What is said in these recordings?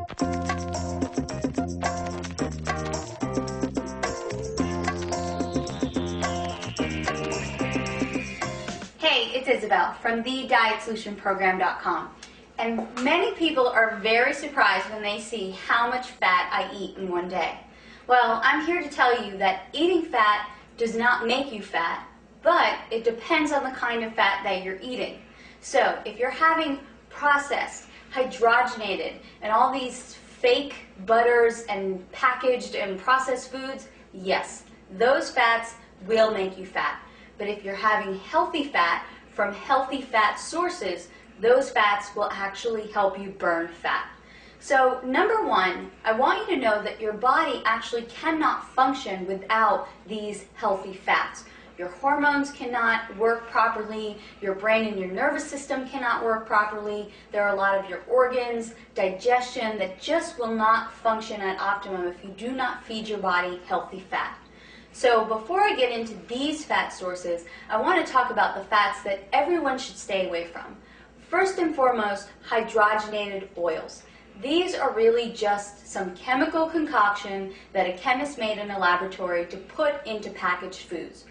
Hey, it's Isabel from FatDoesNotMakeYouFat.com, and many people are very surprised when they see how much fat I eat in one day. Well, I'm here to tell you that eating fat does not make you fat, but it depends on the kind of fat that you're eating. So if you're having processed, hydrogenated, and all these fake butters and packaged and processed foods, yes, those fats will make you fat. But if you're having healthy fat from healthy fat sources, those fats will actually help you burn fat. So number one, I want you to know that your body actually cannot function without these healthy fats. Your hormones cannot work properly, your brain and your nervous system cannot work properly, there are a lot of your organs, digestion that just will not function at optimum if you do not feed your body healthy fat. So before I get into these fat sources, I want to talk about the fats that everyone should stay away from. First and foremost, hydrogenated oils. These are really just some chemical concoction that a chemist made in a laboratory to put into packaged foods.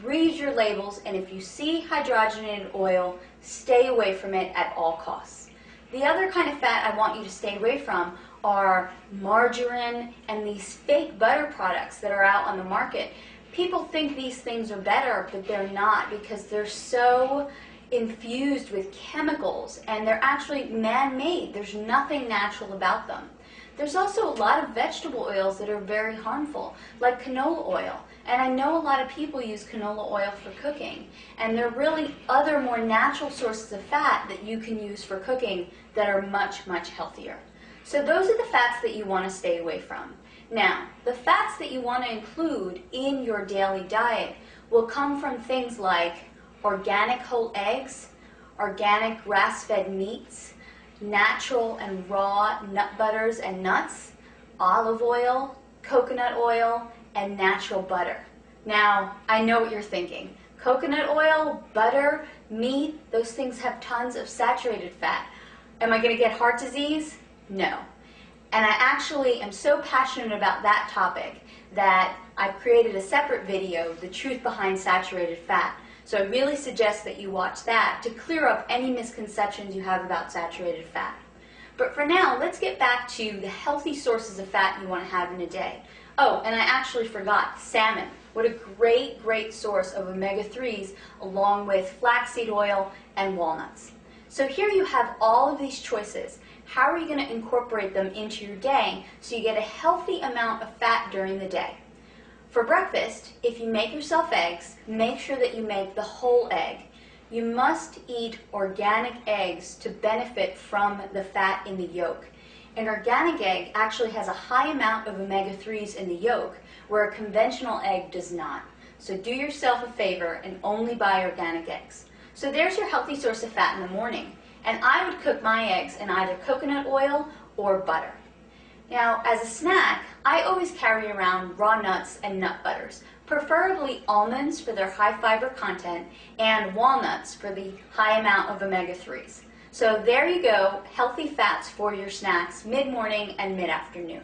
Read your labels, and if you see hydrogenated oil, stay away from it at all costs. The other kind of fat I want you to stay away from are margarine and these fake butter products that are out on the market. People think these things are better, but they're not, because they're so infused with chemicals and they're actually man-made. There's nothing natural about them. There's also a lot of vegetable oils that are very harmful, like canola oil. And I know a lot of people use canola oil for cooking, and there are really other more natural sources of fat that you can use for cooking that are much, much healthier. So those are the fats that you want to stay away from. Now, the fats that you want to include in your daily diet will come from things like organic whole eggs, organic grass-fed meats, natural and raw nut butters and nuts, olive oil, coconut oil, and natural butter. Now, I know what you're thinking. Coconut oil, butter, meat, those things have tons of saturated fat. Am I going to get heart disease? No. And I actually am so passionate about that topic that I've created a separate video, The Truth Behind Saturated Fat. So I really suggest that you watch that to clear up any misconceptions you have about saturated fat. But for now, let's get back to the healthy sources of fat you want to have in a day. Oh, and I actually forgot, salmon. What a great, great source of omega-3s along with flaxseed oil and walnuts. So here you have all of these choices. How are you going to incorporate them into your day so you get a healthy amount of fat during the day? For breakfast, if you make yourself eggs, make sure that you make the whole egg. You must eat organic eggs to benefit from the fat in the yolk. An organic egg actually has a high amount of omega-3s in the yolk, where a conventional egg does not. So do yourself a favor and only buy organic eggs. So there's your healthy source of fat in the morning. And I would cook my eggs in either coconut oil or butter. Now, as a snack, I always carry around raw nuts and nut butters, preferably almonds for their high fiber content and walnuts for the high amount of omega-3s. So there you go, healthy fats for your snacks mid-morning and mid-afternoon.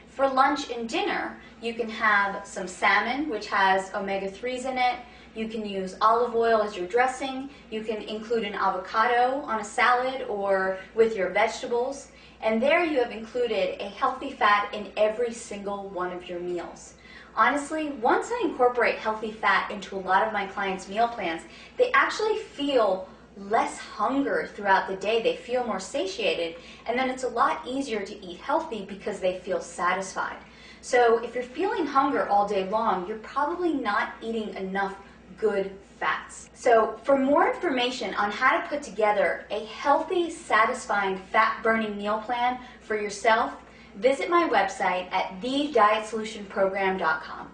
For lunch and dinner, you can have some salmon, which has omega-3s in it. You can use olive oil as your dressing. You can include an avocado on a salad or with your vegetables. And there you have included a healthy fat in every single one of your meals. Honestly, once I incorporate healthy fat into a lot of my clients' meal plans, they actually feel less hunger throughout the day. They feel more satiated, and then it's a lot easier to eat healthy because they feel satisfied. So if you're feeling hunger all day long, you're probably not eating enough good fats. So for more information on how to put together a healthy, satisfying, fat-burning meal plan for yourself, visit my website at FatDoesNotMakeYouFat.com.